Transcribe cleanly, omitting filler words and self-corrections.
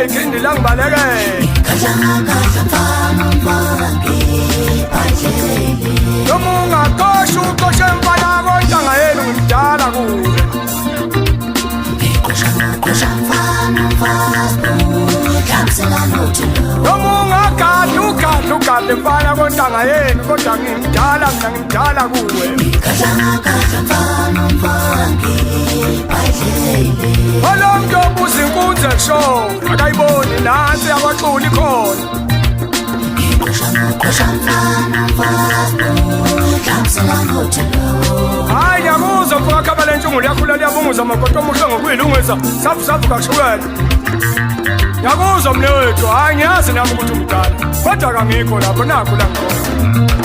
ikhindi langibaleke noma ungakosha ukoshe mfana kontanga yenu ngimdala kuwe noma ungagada mfana kontanga yenu kodwa ngimdala mina ngimdala kuwe olo mntu obuza inkunzi show akayiboni nansi yabaxuli khona hayi ngiyakuzwa mfaka khaba le ntshungu liyakhula liyabunguza amagoto omuhle ngokuyilungisa safu kakushukela ngiyakuzwa mne wethu hayi ngiyazi nami ukuthi umdala kodwa kangikho lapho nakho la ngikho